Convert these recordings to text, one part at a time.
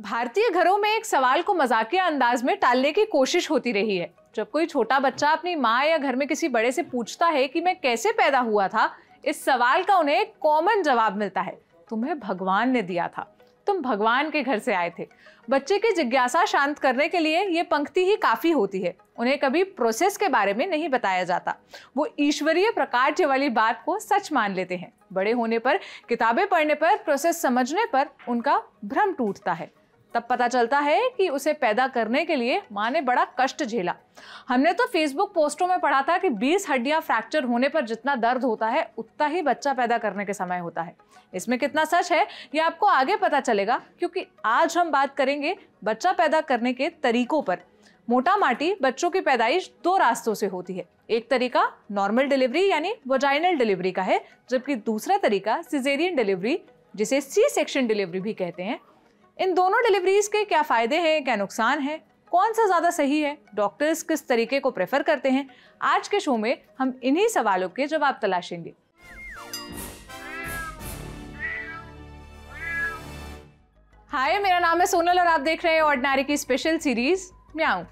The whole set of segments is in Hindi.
भारतीय घरों में एक सवाल को मजाकिया अंदाज में टालने की कोशिश होती रही है। जब कोई छोटा बच्चा अपनी माँ या घर में किसी बड़े से पूछता है कि मैं कैसे पैदा हुआ था, इस सवाल का उन्हें एक कॉमन जवाब मिलता है, तुम्हें भगवान ने दिया था, तुम भगवान के घर से आए थे। बच्चे की जिज्ञासा शांत करने के लिए ये पंक्ति ही काफी होती है। उन्हें कभी प्रोसेस के बारे में नहीं बताया जाता। वो ईश्वरीय प्रकार्य वाली बात को सच मान लेते हैं। बड़े होने पर, किताबें पढ़ने पर, प्रोसेस समझने पर उनका भ्रम टूटता है। तब पता चलता है कि उसे पैदा करने के लिए माँ ने बड़ा कष्ट झेला। हमने तो फेसबुक पोस्टों में पढ़ा था कि 20 हड्डियां फ्रैक्चर होने पर जितना दर्द होता है, उतना ही बच्चा पैदा करने के समय होता है। इसमें कितना सच है ये आपको आगे पता चलेगा, क्योंकि आज हम बात करेंगे बच्चा पैदा करने के तरीकों पर। मोटा माटी बच्चों की पैदाइश 2 रास्तों से होती है। एक तरीका नॉर्मल डिलीवरी यानी वजाइनल डिलीवरी का है, जबकि दूसरा तरीका सिजेरियन डिलीवरी, जिसे सी सेक्शन डिलीवरी भी कहते हैं। इन दोनों डिलीवरीज के क्या फायदे हैं, क्या नुकसान है, कौन सा ज्यादा सही है, डॉक्टर्स किस तरीके को प्रेफर करते हैं, आज के शो में हम इन्हीं सवालों के जवाब तलाशेंगे। हाय, मेरा नाम है सोनल और आप देख रहे हैं ऑर्डिनरी की स्पेशल सीरीज म्याऊं।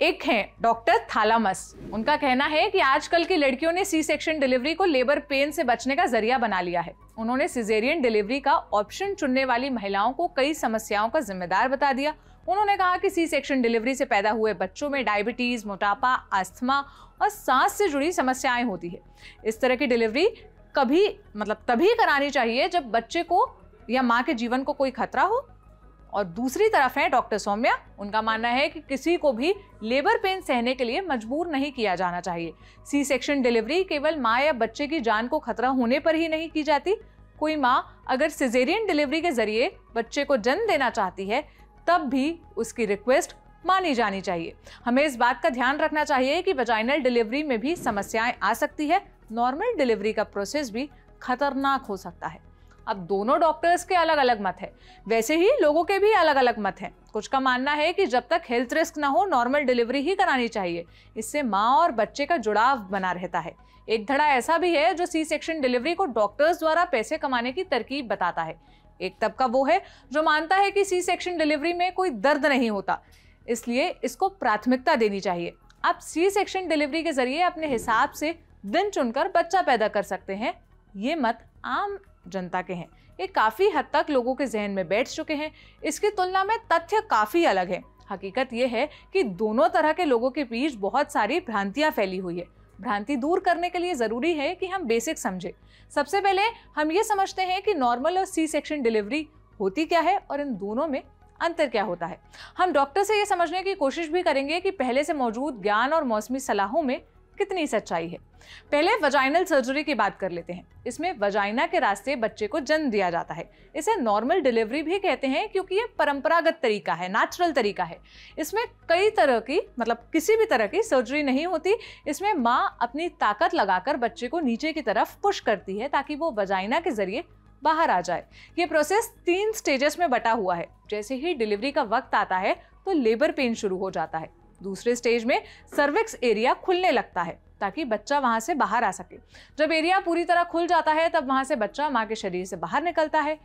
एक हैं डॉक्टर थालामस। उनका कहना है कि आजकल की लड़कियों ने सी सेक्शन डिलीवरी को लेबर पेन से बचने का जरिया बना लिया है। उन्होंने सिजेरियन डिलीवरी का ऑप्शन चुनने वाली महिलाओं को कई समस्याओं का जिम्मेदार बता दिया। उन्होंने कहा कि सी सेक्शन डिलीवरी से पैदा हुए बच्चों में डायबिटीज, मोटापा, अस्थमा और सांस से जुड़ी समस्याएं होती है। इस तरह की डिलीवरी तभी करानी चाहिए जब बच्चे को या माँ के जीवन को कोई खतरा हो। और दूसरी तरफ है डॉक्टर सौम्या। उनका मानना है कि किसी को भी लेबर पेन सहने के लिए मजबूर नहीं किया जाना चाहिए। सी सेक्शन डिलीवरी केवल माँ या बच्चे की जान को खतरा होने पर ही नहीं की जाती। कोई माँ अगर सिजेरियन डिलीवरी के जरिए बच्चे को जन्म देना चाहती है, तब भी उसकी रिक्वेस्ट मानी जानी चाहिए। हमें इस बात का ध्यान रखना चाहिए कि वजाइनल डिलीवरी में भी समस्याएं आ सकती है। नॉर्मल डिलीवरी का प्रोसेस भी खतरनाक हो सकता है। अब दोनों डॉक्टर्स के अलग अलग मत है, वैसे ही लोगों के भी अलग अलग मत हैं। कुछ का मानना है कि जब तक हेल्थ रिस्क ना हो, नॉर्मल डिलीवरी ही करानी चाहिए। इससे माँ और बच्चे का जुड़ाव बना रहता है। एक धड़ा ऐसा भी है जो सी सेक्शन डिलीवरी को डॉक्टर्स द्वारा पैसे कमाने की तरकीब बताता है। एक तबका वो है जो मानता है कि सी सेक्शन डिलीवरी में कोई दर्द नहीं होता, इसलिए इसको प्राथमिकता देनी चाहिए। आप सी सेक्शन डिलीवरी के जरिए अपने हिसाब से दिन चुनकर बच्चा पैदा कर सकते हैं। ये मत आम जनता के हैं। ये काफी हद तक लोगों के जहन में बैठ चुके हैं। इसकी तुलना में तथ्य काफी अलग है। हकीकत यह है कि दोनों तरह के लोगों के बीच बहुत सारी भ्रांतियां फैली हुई है। भ्रांति दूर करने के लिए जरूरी है कि हम बेसिक समझें। सबसे पहले हम ये समझते हैं कि नॉर्मल और सी सेक्शन डिलीवरी होती क्या है और इन दोनों में अंतर क्या होता है। हम डॉक्टर से ये समझने की कोशिश भी करेंगे कि पहले से मौजूद ज्ञान और मौसमी सलाहों में कितनी सच्चाई है। पहले वजाइनल सर्जरी की बात कर लेते हैं। इसमें वजाइना के रास्ते बच्चे को जन्म दिया जाता है। इसे नॉर्मल डिलीवरी भी कहते हैं क्योंकि ये परंपरागत तरीका है, नेचुरल तरीका है। इसमें कई तरह की किसी भी तरह की सर्जरी नहीं होती। इसमें माँ अपनी ताकत लगाकर बच्चे को नीचे की तरफ पुश करती है ताकि वो वजाइना के जरिए बाहर आ जाए। ये प्रोसेस 3 स्टेजेस में बटा हुआ है। जैसे ही डिलीवरी का वक्त आता है तो लेबर पेन शुरू हो जाता है। दूसरे स्टेज में सर्विक्स एरिया खुलने लगता है ताकि बच्चा वहां से बाहर आ सके। जब एरिया पूरी तरह खुल जाता है तब वहां से बच्चा माँ के शरीर से बाहर निकलता है।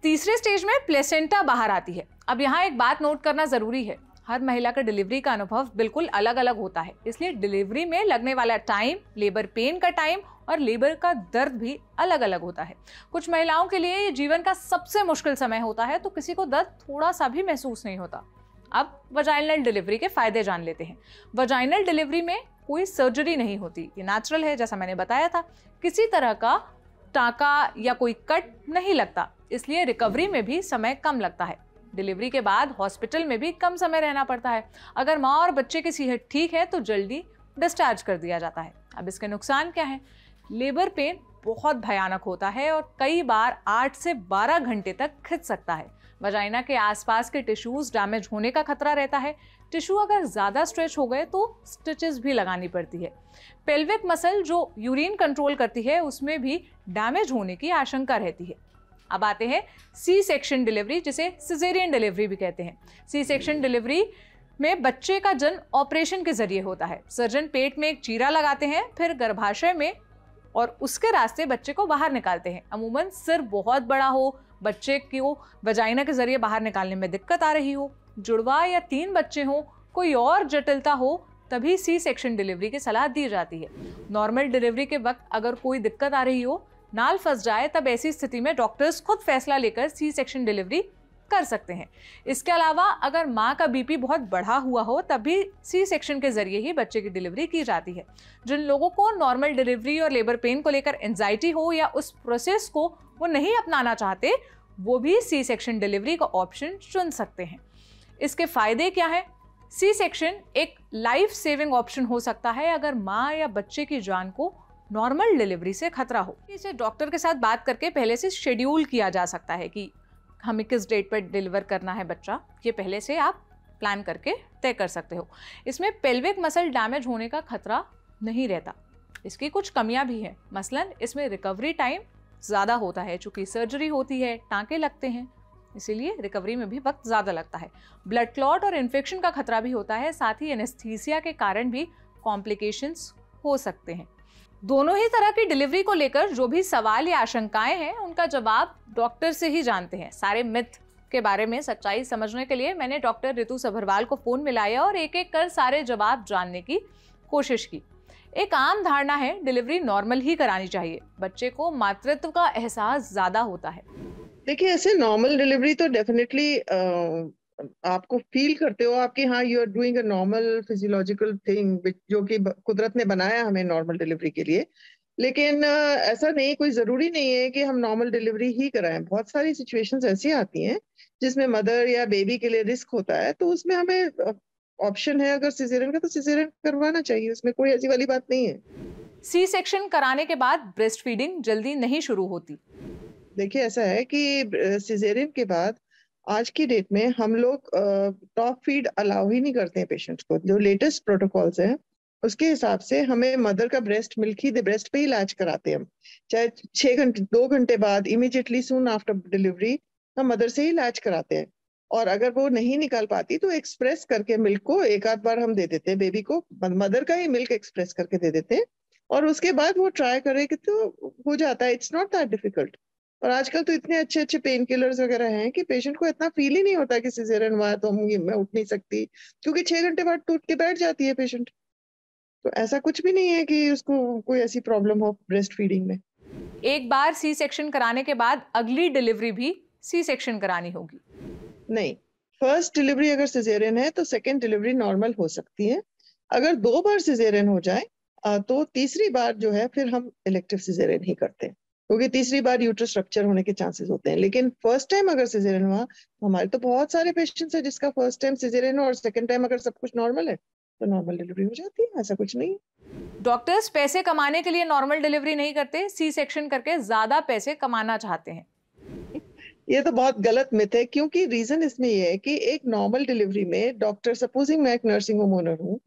तीसरे स्टेज में प्लेसेंटा बाहर आती है। अब यहाँ एक बात नोट करना जरूरी है, हर महिला का डिलीवरी का अनुभव बिल्कुल अलग अलग होता है। इसलिए डिलीवरी में लगने वाला टाइम, लेबर पेन का टाइम और लेबर का दर्द भी अलग अलग होता है। कुछ महिलाओं के लिए ये जीवन का सबसे मुश्किल समय होता है, तो किसी को दर्द थोड़ा सा भी महसूस नहीं होता। अब वजाइनल डिलीवरी के फायदे जान लेते हैं। वजाइनल डिलीवरी में कोई सर्जरी नहीं होती, ये नेचुरल है, जैसा मैंने बताया था। किसी तरह का टाँका या कोई कट नहीं लगता, इसलिए रिकवरी में भी समय कम लगता है। डिलीवरी के बाद हॉस्पिटल में भी कम समय रहना पड़ता है। अगर माँ और बच्चे की सेहत ठीक है तो जल्दी डिस्चार्ज कर दिया जाता है। अब इसके नुकसान क्या है? लेबर पेन बहुत भयानक होता है और कई बार 8 से 12 घंटे तक खिंच सकता है। वजाइना के आसपास के टिश्यूज डैमेज होने का खतरा रहता है। टिश्यू अगर ज्यादा स्ट्रेच हो गए तो स्टिचेस भी लगानी पड़ती है। पेल्विक मसल जो यूरिन कंट्रोल करती है, उसमें भी डैमेज होने की आशंका रहती है। अब आते हैं सी सेक्शन डिलीवरी, जिसे सिजेरियन डिलीवरी भी कहते हैं। सी सेक्शन डिलीवरी में बच्चे का जन्म ऑपरेशन के जरिए होता है। सर्जन पेट में एक चीरा लगाते हैं, फिर गर्भाशय में और उसके रास्ते बच्चे को बाहर निकालते हैं। अमूमन सिर बहुत बड़ा हो, बच्चे को वजाइना के जरिए बाहर निकालने में दिक्कत आ रही हो, जुड़वा या 3 बच्चे हो, कोई और जटिलता हो, तभी सी सेक्शन डिलीवरी की सलाह दी जाती है। नॉर्मल डिलीवरी के वक्त अगर कोई दिक्कत आ रही हो, नाल फंस जाए, तब ऐसी स्थिति में डॉक्टर्स खुद फैसला लेकर सी सेक्शन डिलीवरी कर सकते हैं। इसके अलावा अगर माँ का बीपी बहुत बढ़ा हुआ हो, तब भी सी सेक्शन के जरिए ही बच्चे की डिलीवरी की जाती है। जिन लोगों को नॉर्मल डिलीवरी और लेबर पेन को लेकर एंजाइटी हो या उस प्रोसेस को वो नहीं अपनाना चाहते, वो भी सी सेक्शन डिलीवरी का ऑप्शन चुन सकते हैं। इसके फायदे क्या है? सी सेक्शन एक लाइफ सेविंग ऑप्शन हो सकता है अगर माँ या बच्चे की जान को नॉर्मल डिलीवरी से खतरा हो। इसे डॉक्टर के साथ बात करके पहले से शेड्यूल किया जा सकता है कि हमें किस डेट पर डिलीवर करना है बच्चा, ये पहले से आप प्लान करके तय कर सकते हो। इसमें पेल्विक मसल डैमेज होने का खतरा नहीं रहता। इसकी कुछ कमियां भी हैं, मसलन इसमें रिकवरी टाइम ज़्यादा होता है, चूँकि सर्जरी होती है, टाँके लगते हैं, इसीलिए रिकवरी में भी वक्त ज़्यादा लगता है। ब्लड क्लॉट और इन्फेक्शन का खतरा भी होता है, साथ ही एनेस्थीसिया के कारण भी कॉम्प्लिकेशंस हो सकते हैं। दोनों ही तरह की डिलीवरी को लेकर जो भी सवाल या आशंकाएं हैं, उनका जवाब डॉक्टर से ही जानते हैं। सारे मिथ के बारे में सच्चाई समझने के लिए मैंने डॉक्टर ऋतु सभरवाल को फोन मिलाया और एक एक कर सारे जवाब जानने की कोशिश की। एक आम धारणा है डिलीवरी नॉर्मल ही करानी चाहिए, बच्चे को मातृत्व का एहसास ज्यादा होता है। देखिए, ऐसे नॉर्मल डिलीवरी तो डेफिनेटली आपको फील करते हो आपकी, हाँ, you are doing a normal physiological thing जो कि कुदरत ने बनाया हमें नॉर्मल डिलीवरी के लिए। लेकिन ऐसा नहीं, कोई जरूरी नहीं है कि हम नॉर्मल डिलीवरी ही कराएं। बहुत सारी सिचुएशंस ऐसी आती हैं जिसमें मदर या बेबी के लिए रिस्क होता है, तो उसमें हमें ऑप्शन है अगर सिजेरियन का, तो सिजेरियन करवाना चाहिए, उसमें कोई ऐसी वाली बात नहीं है। सी सेक्शन कराने के बाद ब्रेस्ट फीडिंग जल्दी नहीं शुरू होती। देखिए, ऐसा है कि सिजेरियन के बाद आज की डेट में हम लोग टॉप फीड अलाउ ही नहीं करते हैं पेशेंट्स को। जो लेटेस्ट प्रोटोकॉल्स हैं उसके हिसाब से हमें मदर का breast milk he, the breast पे ही इलाज कराते हैं हम। चाहे 6 घंटे 2 घंटे बाद, इमीडिएटली सून आफ्टर डिलीवरी, हम मदर से ही इलाज कराते हैं। और अगर वो नहीं निकाल पाती तो एक्सप्रेस करके मिल्क को एक आध बार हम दे देते हैं, बेबी को मदर का ही मिल्क एक्सप्रेस करके दे देते हैं, और उसके बाद वो ट्राई करे कि तो हो जाता है। It's not that difficult. और आजकल तो इतने अच्छे अच्छे पेन किलर्स वगैरह हैं कि पेशेंट को इतना फील ही नहीं होता कि सिजेरियन हुआ है तो मैं उठ नहीं सकती, क्योंकि 6 घंटे बाद तो उठ के बैठ जाती है पेशेंट। तो ऐसा कुछ भी नहीं है कि उसको कोई ऐसी प्रॉब्लम हो ब्रेस्ट फीडिंग में। एक बार सी सेक्शन कराने के बाद अगली डिलीवरी भी सी सेक्शन करानी होगी? नहीं, फर्स्ट डिलीवरी अगर सिजेरियन है तो सेकेंड डिलीवरी नॉर्मल हो सकती है। अगर 2 बार सिजेरियन हो जाए तो तीसरी बार जो है फिर हम इलेक्टिव सिजेरियन ही करते हैं, क्योंकि तीसरी बार यूट्रस रप्चर होने के चांसेस होते हैं। लेकिन फर्स्ट टाइम अगर सिजेरियन हुआ, तो हमारे तो बहुत सारे पेशेंट्स हैं जिसका फर्स्ट टाइम सिजेरियन हो और सेकंड टाइम अगर सब कुछ नॉर्मल है तो नॉर्मल डिलीवरी हो जाती है, ऐसा कुछ नहीं है। डॉक्टर्स पैसे कमाने के लिए नॉर्मल डिलीवरी नहीं करते, सी सेक्शन करके ज्यादा पैसे कमाना चाहते हैं। ये तो बहुत गलत मिथ है, क्योंकि रीजन इसमें ये है कि एक नॉर्मल डिलीवरी में डॉक्टर, सपोजिंग मैं एक नर्सिंग होम ओनर हूँ,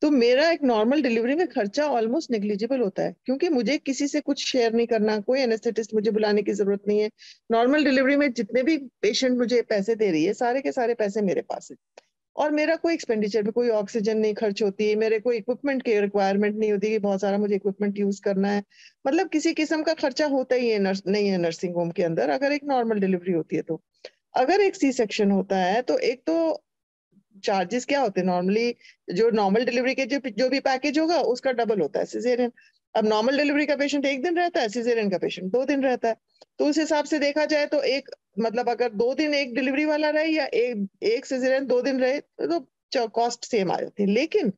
तो मेरा एक नॉर्मल डिलीवरी में खर्चा ऑलमोस्ट नेग्लिजिबल होता है, क्योंकि मुझे किसी से कुछ शेयर नहीं करना, कोई एनेस्थेटिस्ट मुझे बुलाने की जरूरत नहीं है। नॉर्मल डिलीवरी में जितने भी पेशेंट मुझे पैसे दे रही है, सारे के सारे पैसे मेरे पास है, और मेरा कोई एक्सपेंडिचर में कोई ऑक्सीजन नहीं खर्च होती है, मेरे कोई इक्विपमेंट की रिक्वायरमेंट नहीं होती कि बहुत सारा मुझे इक्विपमेंट यूज करना है। मतलब किसी किस्म का खर्चा होता ही है नहीं है नर्सिंग होम के अंदर, अगर एक नॉर्मल डिलीवरी होती है तो। अगर एक सी सेक्शन होता है तो एक तो चार्जेस क्या होते हैं, नॉर्मली जो नॉर्मल डिलीवरी के जो भी पैकेज होगा उसका डबल होता है सिजेरियन। अब नॉर्मल डिलीवरी का पेशेंट 1 दिन रहता है, सिजेरियन का पेशेंट 2 दिन रहता है, तो उस हिसाब से देखा जाए तो एक, मतलब अगर 2 दिन एक डिलीवरी वाला रहे या एक सिजेरियन 2 दिन रहे तो कॉस्ट सेम आ जाती है। लेकिन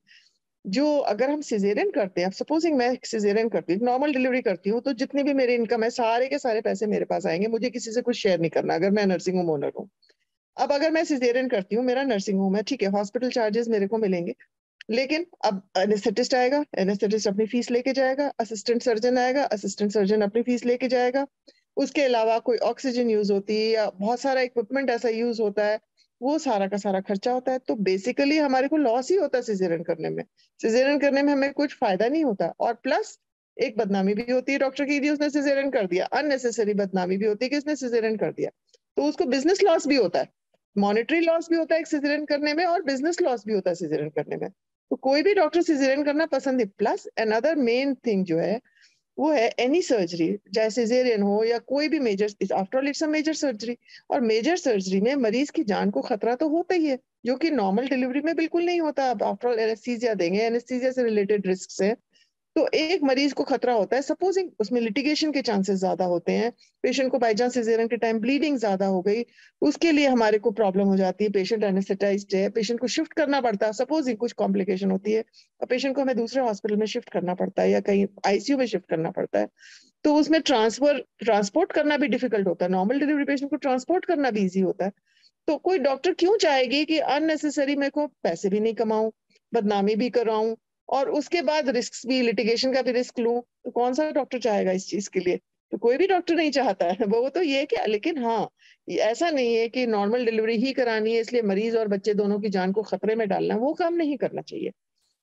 जो अगर हम सिजेरियन करते हैं, सपोजिंग मैं सिजेरियन करती हूँ, नॉर्मल डिलीवरी करती हूँ, तो जितनी भी मेरी इनकम है सारे के सारे पैसे मेरे पास आएंगे, मुझे किसी से कुछ शेयर नहीं करना, अगर मैं नर्सिंग होम ओनर हूँ। अब अगर मैं सिजेरियन करती हूँ, मेरा नर्सिंग होम है, ठीक है, हॉस्पिटल चार्जेस मेरे को मिलेंगे, लेकिन अब एनेस्थेटिस्ट आएगा, एनेस्थेटिस्ट अपनी फीस लेके जाएगा, असिस्टेंट सर्जन आएगा, असिस्टेंट सर्जन अपनी फीस लेके जाएगा, उसके अलावा कोई ऑक्सीजन यूज होती है या बहुत सारा इक्विपमेंट ऐसा यूज होता है, वो सारा का सारा खर्चा होता है। तो बेसिकली हमारे को लॉस ही होता है सिजेरियन करने में। सिजेरियन करने में हमें कुछ फायदा नहीं होता, और प्लस एक बदनामी भी होती है डॉक्टर की, उसने सिजेरियन कर दिया, अननेसेसरी बदनामी भी होती है कि उसने सिजेरियन कर दिया, तो उसको बिजनेस लॉस भी होता है, मॉनेटरी लॉस भी होता है सिजेरियन करने में, और बिजनेस लॉस भी होता है सिजेरियन करने में। तो कोई भी डॉक्टर सिजेरियन करना पसंद है। प्लस अनदर मेन थिंग जो है वो है एनी सर्जरी, चाहे सिजेरियन हो या कोई भी major, after all it's a major surgery. और मेजर सर्जरी में मरीज की जान को खतरा तो होता ही है, जो कि नॉर्मल डिलीवरी में बिल्कुल नहीं होता। आप आफ्टर ऑल एनेस्थीसिया देंगे, एनेस्थीसिया से रिलेटेड रिस्क है, तो एक मरीज को खतरा होता है। सपोजिंग उसमें लिटिगेशन के चांसेस ज्यादा होते हैं, पेशेंट को बाई चांस सिजेरियन के टाइम ब्लीडिंग ज्यादा हो गई, उसके लिए हमारे को प्रॉब्लम हो जाती है। पेशेंट एनेस्थेटाइज्ड है, पेशेंट को शिफ्ट करना पड़ता है, सपोजिंग कुछ कॉम्प्लिकेशन होती है और पेशेंट को हमें दूसरे हॉस्पिटल में शिफ्ट करना पड़ता है या कहीं आईसीयू में शिफ्ट करना पड़ता है, तो उसमें ट्रांसपोर्ट करना भी डिफिकल्ट होता है। नॉर्मल डिलीवरी पेशेंट को ट्रांसपोर्ट करना भी ईजी होता है। तो कोई डॉक्टर क्यों चाहेगी कि अननेसेसरी मेरे को पैसे भी नहीं कमाऊं, बदनामी भी कराऊं और उसके बाद रिस्क भी, लिटिगेशन का भी रिस्क लूं? तो कौन सा डॉक्टर चाहेगा इस चीज के लिए? तो कोई भी डॉक्टर नहीं चाहता है। वो तो ये कि, लेकिन हाँ, ऐसा नहीं है कि नॉर्मल डिलीवरी ही करानी है इसलिए मरीज और बच्चे दोनों की जान को खतरे में डालना, वो काम नहीं करना चाहिए।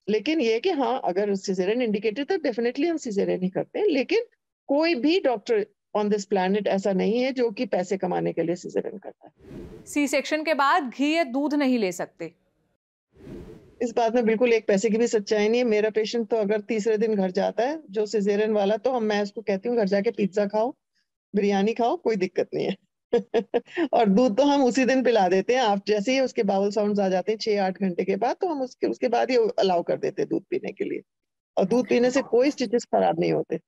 लेकिन ये कि हाँ, अगर सिजेरियन इंडिकेटेड तो डेफिनेटली हम सिजेरियन ही करते हैं, लेकिन कोई भी डॉक्टर ऑन दिस प्लैनेट ऐसा नहीं है जो कि पैसे कमाने के लिए सिजेरियन करता है। सी सेक्शन के बाद घी या दूध नहीं ले सकते? इस बात में बिल्कुल एक पैसे की भी सच्चाई नहीं है। मेरा पेशेंट तो अगर तीसरे दिन घर जाता है, जो सिजेरियन वाला, तो मैं उसको कहती हूँ घर जाके पिज्जा खाओ, बिरयानी खाओ, कोई दिक्कत नहीं है। और दूध तो हम उसी दिन पिला देते हैं। आप जैसे ही उसके बाउल साउंड्स आ जाते हैं 6-8 घंटे के बाद, तो हम उसके बाद ही अलाउ कर देते हैं दूध पीने के लिए। और दूध पीने से कोई स्टिचेस खराब नहीं होते।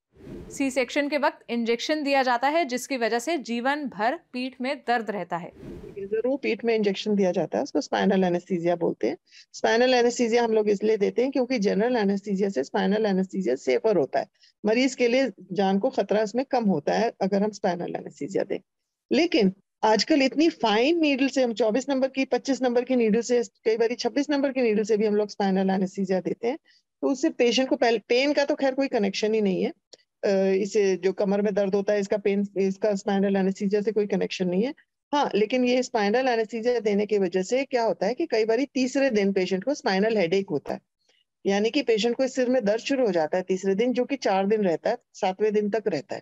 सी सेक्शन के वक्त इंजेक्शन दिया जाता है जिसकी वजह से जीवन भर पीठ में दर्द रहता है। जरूर पीठ में इंजेक्शन दिया जाता है, उसको स्पाइनल एनेस्थीसिया बोलते हैं। स्पाइनल एनेस्थीसिया हम लोग इसलिए देते हैं क्योंकि जनरल एनेस्थीसिया से स्पाइनल एनेस्थीसिया सेफर होता है, मरीज के लिए जान को खतरा इसमें कम होता है अगर हम स्पाइनल एनेस्थीसिया दें। लेकिन आजकल इतनी फाइन नीडल से, हम 24 नंबर की, 25 नंबर की नीडल से, कई बार 26 नंबर की नीडल से भी हम लोग स्पाइनल एनेस्थीसिया देते हैं। तो उससे पेशेंट को पहले पेन का तो खैर कोई कनेक्शन ही नहीं है। इसे जो कमर में दर्द होता है इसका पेन, इसका स्पाइनल एनेस्थीसिया से कोई कनेक्शन नहीं है। हाँ, लेकिन ये स्पाइनल एनेस्थीसिया देने की वजह से क्या होता है कि कई बार तीसरे दिन पेशेंट को स्पाइनल हेडेक होता है, यानी कि पेशेंट को सिर में दर्द शुरू हो जाता है तीसरे दिन, जो कि 4 दिन रहता है, 7वें दिन तक रहता है,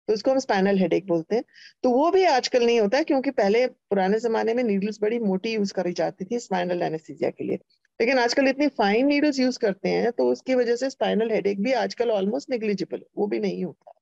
तो इसको हम स्पाइनल हेडेक बोलते हैं। तो वो भी आजकल नहीं होता है, क्योंकि पहले पुराने जमाने में नीडल्स बड़ी मोटी यूज करी जाती थी स्पाइनल एनेस्थीसिया के लिए, लेकिन आजकल इतनी फाइन नीडल्स यूज करते हैं तो उसकी वजह से स्पाइनल हेडेक भी आजकल ऑलमोस्ट नेग्लिजिबल, वो भी नहीं होता।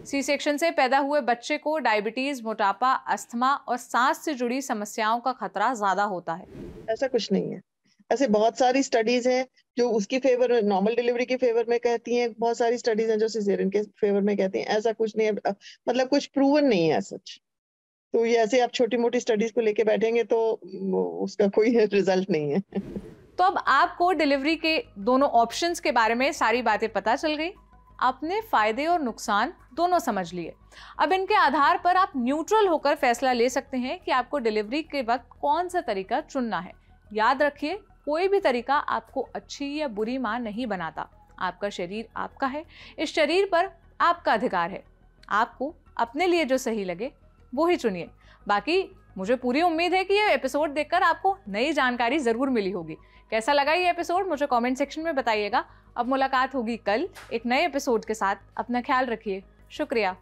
सी सेक्शन से पैदा हुए बच्चे को डायबिटीज, मोटापा, अस्थमा और सांस से जुड़ी समस्याओं का खतरा ज्यादा होता है। ऐसा कुछ नहीं है। ऐसे बहुत सारी स्टडीज हैं जो उसकी फेवर, नॉर्मल डिलीवरी के फेवर में कहती हैं, बहुत सारी स्टडीज हैं जो सिजेरियन के फेवर में कहती हैं। ऐसा कुछ नहीं है, मतलब कुछ प्रूवन नहीं है सच। तो ये ऐसे आप छोटी मोटी स्टडीज को लेके बैठेंगे तो उसका कोई रिजल्ट नहीं है। तो अब आपको डिलीवरी के दोनों ऑप्शंस के बारे में सारी बातें पता चल गई। आपने फायदे और नुकसान दोनों समझ लिए। अब इनके आधार पर आप न्यूट्रल होकर फैसला ले सकते हैं कि आपको डिलीवरी के वक्त कौन सा तरीका चुनना है। याद रखिए, कोई भी तरीका आपको अच्छी या बुरी मां नहीं बनाता। आपका शरीर आपका है, इस शरीर पर आपका अधिकार है। आपको अपने लिए जो सही लगे वो ही चुनिए। बाकी मुझे पूरी उम्मीद है कि ये एपिसोड देखकर आपको नई जानकारी जरूर मिली होगी। कैसा लगा ये एपिसोड मुझे कमेंट सेक्शन में बताइएगा। अब मुलाकात होगी कल एक नए एपिसोड के साथ। अपना ख्याल रखिए। शुक्रिया।